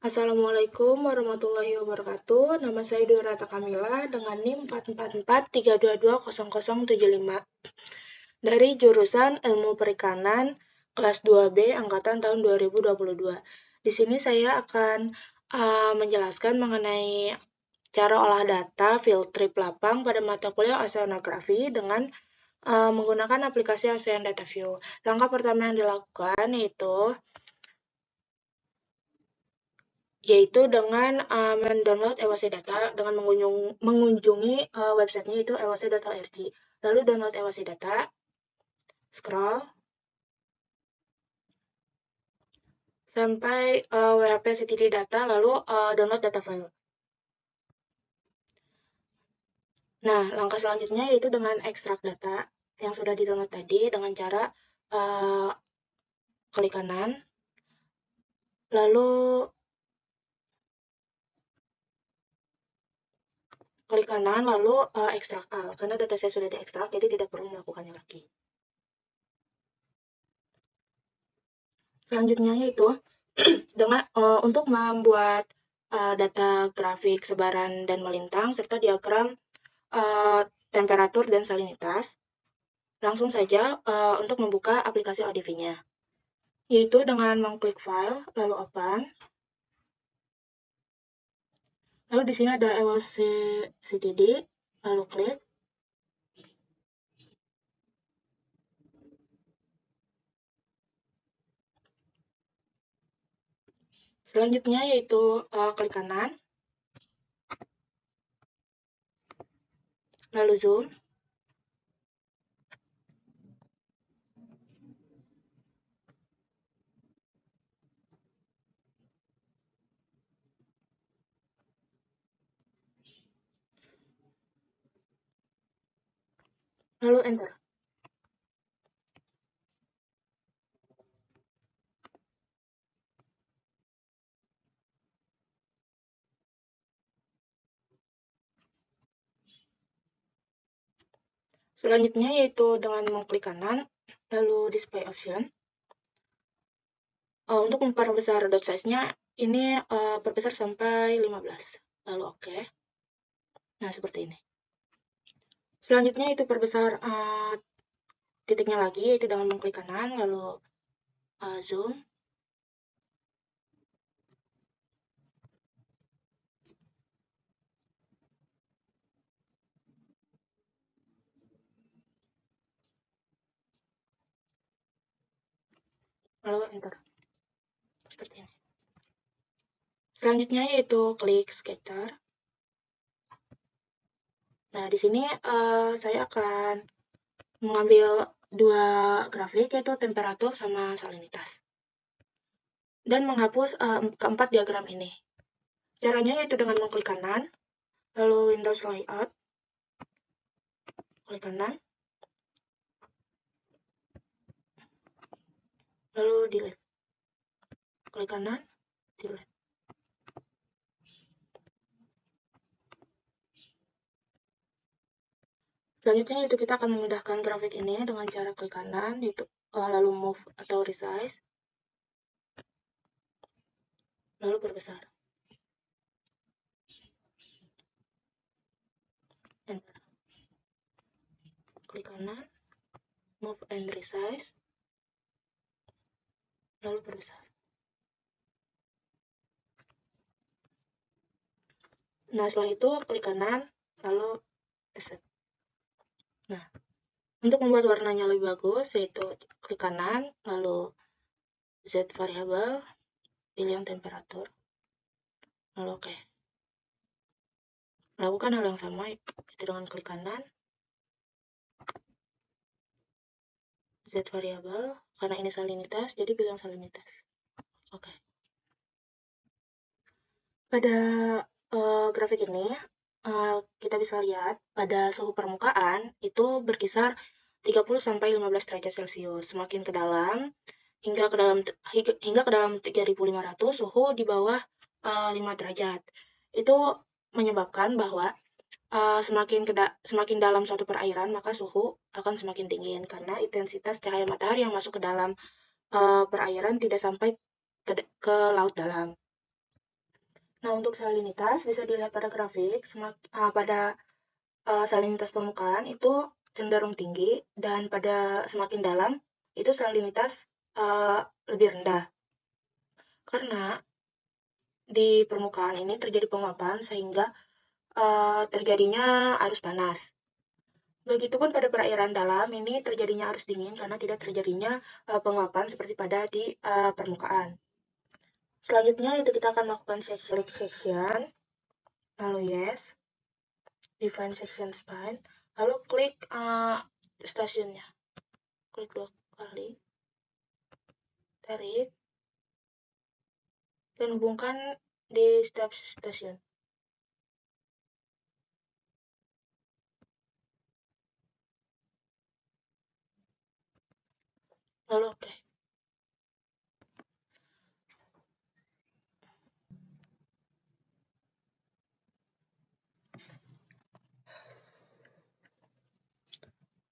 Assalamualaikum warahmatullahi wabarakatuh. Nama saya Durata Kamila dengan NIM 44432200075 dari jurusan Ilmu Perikanan kelas 2B angkatan tahun 2022. Di sini saya akan menjelaskan mengenai cara olah data field trip lapang pada mata kuliah oceanografi dengan menggunakan aplikasi Ocean Data View. Langkah pertama yang dilakukan yaitu dengan mendownload EWC Data dengan mengunjungi websitenya itu ewc.org. Lalu download EWC Data, scroll sampai WHP CTD Data, lalu download data file. Nah, langkah selanjutnya yaitu dengan ekstrak data yang sudah di-download tadi dengan cara klik kanan, lalu klik kanan, lalu ekstrak all, karena data saya sudah diekstrak, jadi tidak perlu melakukannya lagi. Selanjutnya yaitu dengan untuk membuat data grafik sebaran dan melintang serta diagram temperatur dan salinitas. Langsung saja untuk membuka aplikasi ODV-nya, yaitu dengan mengklik file lalu open. Lalu di sini ada EWC CTD, lalu klik. Selanjutnya yaitu klik kanan, lalu zoom. Lalu enter. Selanjutnya yaitu dengan mengklik kanan, lalu display option. Untuk memperbesar dot size-nya, ini perbesar sampai 15. Lalu oke. Nah, seperti ini. Selanjutnya itu perbesar titiknya lagi, yaitu dengan mengklik kanan, lalu zoom. Lalu enter. Seperti ini. Selanjutnya yaitu klik scatter. Nah, di sini saya akan mengambil dua grafik, yaitu temperatur sama salinitas. Dan menghapus keempat diagram ini. Caranya yaitu dengan mengklik kanan, lalu Windows Layout, klik kanan, lalu delete. Klik kanan, delete. Selanjutnya itu kita akan memindahkan grafik ini dengan cara klik kanan, itu lalu move atau resize, lalu perbesar. Enter. Klik kanan, move and resize, lalu perbesar. Nah, setelah itu klik kanan, lalu set. Nah, untuk membuat warnanya lebih bagus, yaitu klik kanan, lalu Z variable, pilih yang temperatur, lalu oke. Lakukan hal yang sama, yaitu dengan klik kanan, Z variable, karena ini salinitas, jadi pilih yang salinitas. Oke. Pada grafik ini, kita bisa lihat pada suhu permukaan itu berkisar 30-15 derajat Celcius. Semakin ke dalam, hingga ke dalam 3500, suhu di bawah 5 derajat. Itu menyebabkan bahwa semakin dalam suatu perairan, maka suhu akan semakin dingin karena intensitas cahaya matahari yang masuk ke dalam perairan tidak sampai ke laut dalam. Nah, untuk salinitas bisa dilihat pada grafik, pada salinitas permukaan itu cenderung tinggi, dan pada semakin dalam itu salinitas lebih rendah. Karena di permukaan ini terjadi penguapan sehingga terjadinya arus panas. Begitupun pada perairan dalam ini terjadinya arus dingin karena tidak terjadinya penguapan seperti pada di permukaan. Selanjutnya itu kita akan melakukan section, lalu yes, define section spine, lalu klik stasiunnya, klik 2 kali, tarik, dan hubungkan di setiap stasiun. Lalu oke.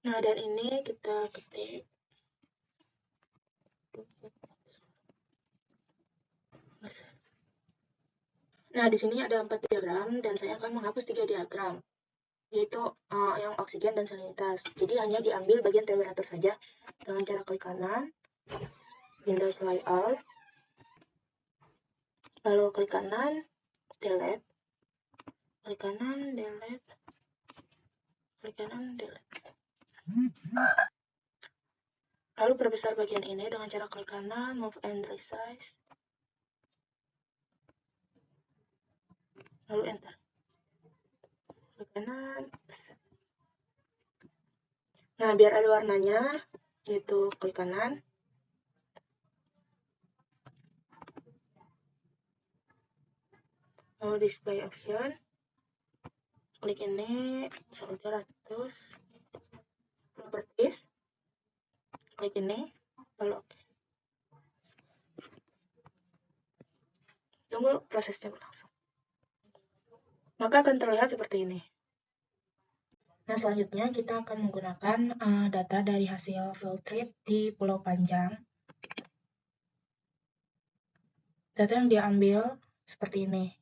Nah, dan ini kita ketik. Nah, di sini ada 4 diagram dan saya akan menghapus 3 diagram, yaitu yang oksigen dan salinitas. Jadi hanya diambil bagian temperatur saja dengan cara klik kanan, Windows Layout, lalu klik kanan, delete, klik kanan, delete, klik kanan, delete. Lalu perbesar bagian ini dengan cara klik kanan, move and resize, lalu enter. Klik kanan. Nah, biar ada warnanya, yaitu klik kanan, lalu display option, klik ini 100, properties, klik ini, lalu oke. Tunggu prosesnya berlangsung. Maka akan terlihat seperti ini. Nah, selanjutnya kita akan menggunakan data dari hasil field trip di Pulau Panjang. Data yang diambil seperti ini.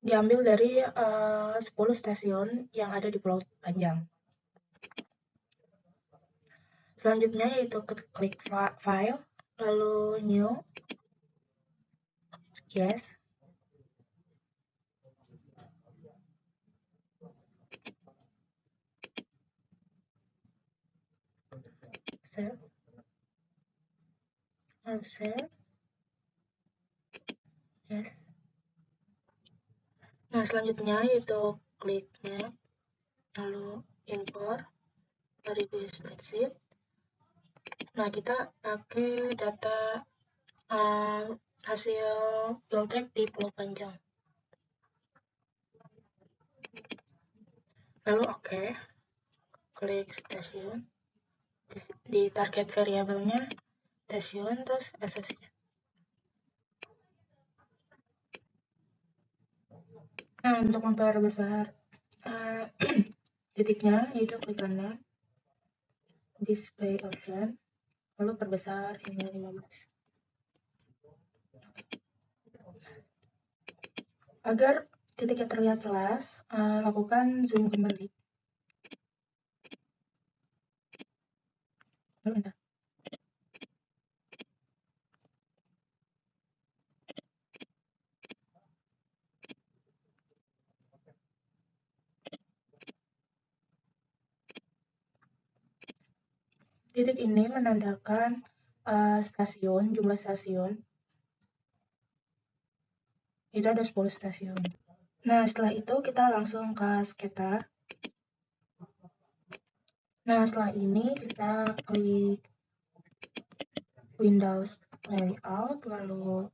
Diambil dari 10 stasiun yang ada di Pulau Panjang. Selanjutnya yaitu klik file, lalu new, yes, save, lalu save, yes. Nah, selanjutnya yaitu klik map, lalu import dari spreadsheet. Nah, kita pakai data hasil field trip di Pulau Panjang. Lalu oke, klik stasiun, di target variabelnya stasiun, terus associate. Nah, untuk memperbesar titiknya, yaitu klik kanan, display option, lalu perbesar hingga 15. Agar titiknya terlihat jelas, lakukan zoom kembali. Lalu enter. Titik ini menandakan stasiun, jumlah stasiun. Itu ada 10 stasiun. Nah, setelah itu kita langsung ke scatter. Nah, setelah ini kita klik Windows Layout, lalu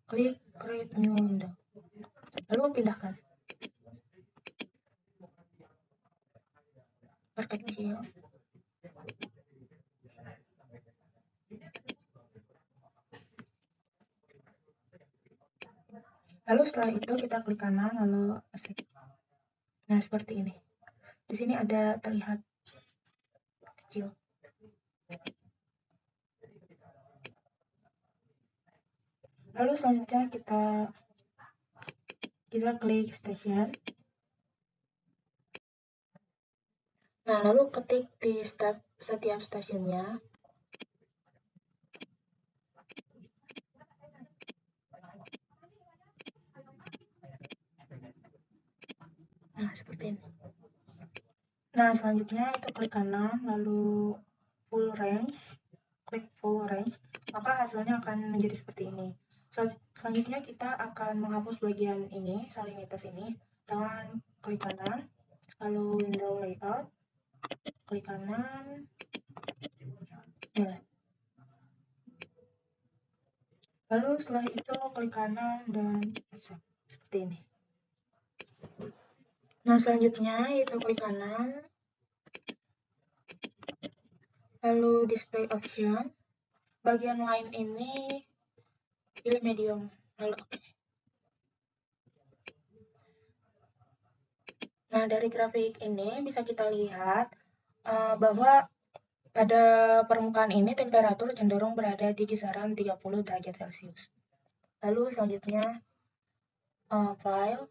klik Create New Window, lalu pindahkan, perkecil. Lalu setelah itu kita klik kanan, lalu accept. Nah, seperti ini. Di sini ada terlihat kecil. Lalu selanjutnya kita klik station. Nah, lalu ketik di setiap stasiunnya. Nah, seperti ini. Nah, selanjutnya itu klik kanan, lalu full range, klik full range, maka hasilnya akan menjadi seperti ini. Selanjutnya kita akan menghapus bagian ini, salinitas ini, dengan klik kanan, lalu window layout, klik kanan, ya. Lalu setelah itu klik kanan dan seperti ini. Nah, selanjutnya itu klik kanan, lalu display option, bagian line ini pilih medium, lalu oke. Nah, dari grafik ini bisa kita lihat bahwa pada permukaan ini temperatur cenderung berada di kisaran 30 derajat Celcius. Lalu selanjutnya file,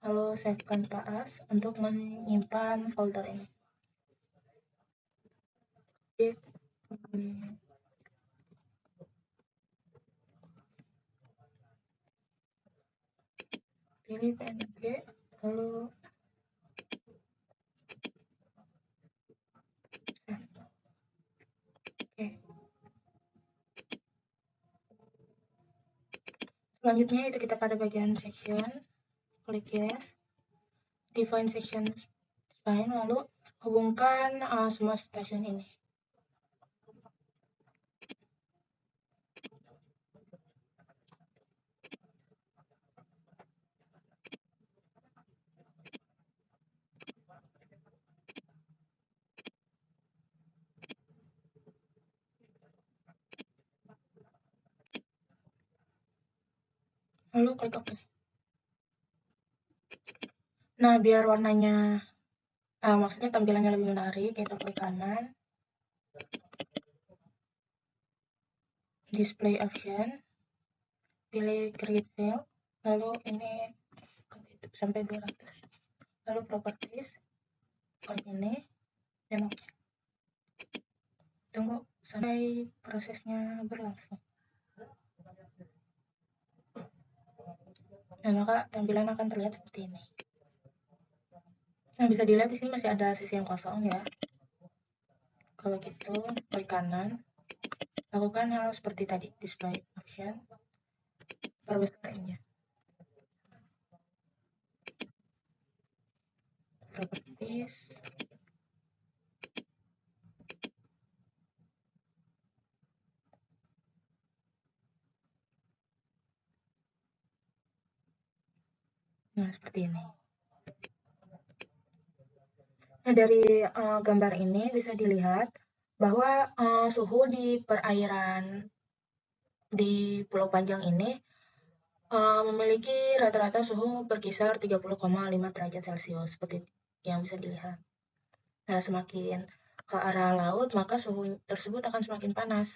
lalu savekan as untuk menyimpan folder ini. Pilih PNG, lalu oke. Selanjutnya itu kita pada bagian section, klik yes, define section spine, lalu hubungkan semua stasiun ini. Lalu klik OK. Nah, biar warnanya, maksudnya tampilannya lebih menarik, kita klik kanan, display option, pilih create field, lalu ini sampai 200, lalu properties, klik ini, dan OK. Tunggu sampai prosesnya berlangsung. Nah, maka tampilan akan terlihat seperti ini. Nah, bisa dilihat di sini masih ada sisi yang kosong ya. Kalau gitu, klik kanan, lakukan hal seperti tadi, display option, perbesar ininya. Properties, nah seperti ini. Nah, dari gambar ini bisa dilihat bahwa suhu di perairan di Pulau Panjang ini memiliki rata-rata suhu berkisar 30,5 derajat Celcius seperti yang bisa dilihat. Nah, semakin ke arah laut maka suhu tersebut akan semakin panas.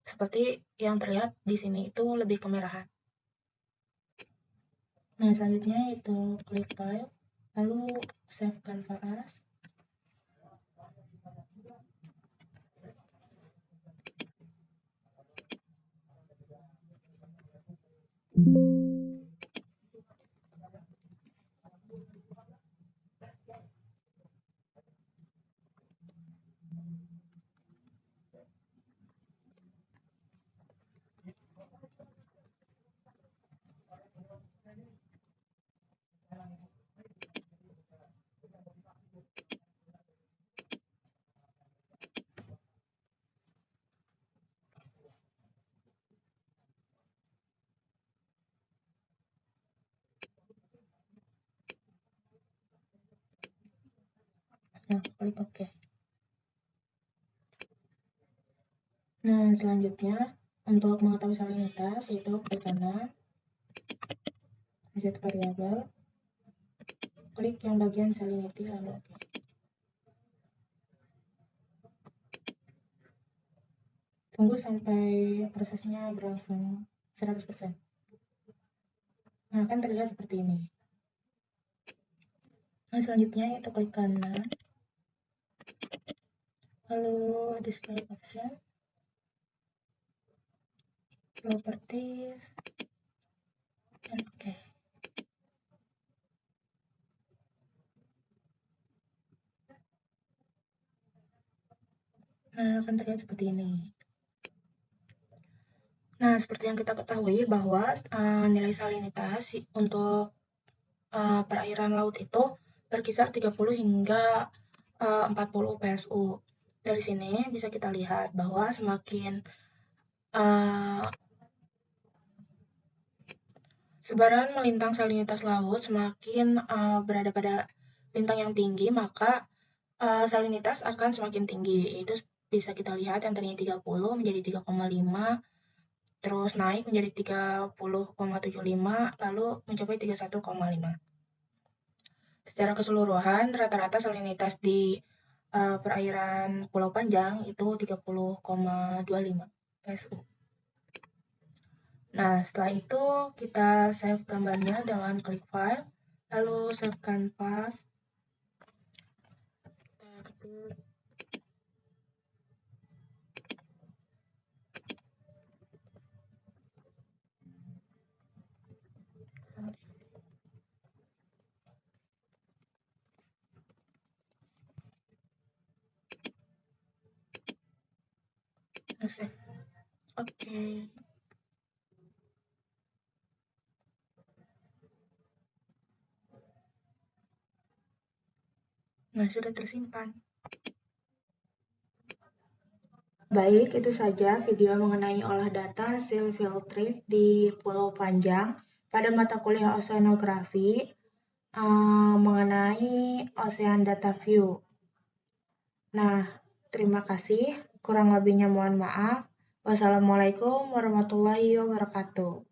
Seperti yang terlihat di sini itu lebih kemerahan. Nah, selanjutnya itu klik file, lalu save Canva as. Nah, klik OK. Nah, selanjutnya untuk mengetahui salinitas itu klik kanan, set variabel, klik yang bagian salinity lalu OK. Tunggu sampai prosesnya berlangsung 100%. Nah, akan terlihat seperti ini. Nah, selanjutnya kita klik kanan, lalu display option, properties, dan oke. Nah, akan terlihat seperti ini. Nah, seperti yang kita ketahui bahwa nilai salinitas untuk perairan laut itu berkisar 30 hingga 40 PSU. Dari sini bisa kita lihat bahwa semakin sebaran melintang salinitas laut semakin berada pada lintang yang tinggi, maka salinitas akan semakin tinggi. Itu bisa kita lihat yang tadinya 30 menjadi 3,5, terus naik menjadi 30,75, lalu mencapai 31,5. Secara keseluruhan, rata-rata salinitas di perairan Pulau Panjang itu 30,25 PSU. Nah, setelah itu kita save gambarnya dengan klik file, lalu save kanvas. Kita ketik save. Oke. Nah, sudah tersimpan. Baik, itu saja video mengenai olah data hasil field trip di Pulau Panjang pada mata kuliah oceanografi mengenai Ocean Data View. Nah, terima kasih. Kurang lebihnya mohon maaf. Wassalamualaikum warahmatullahi wabarakatuh.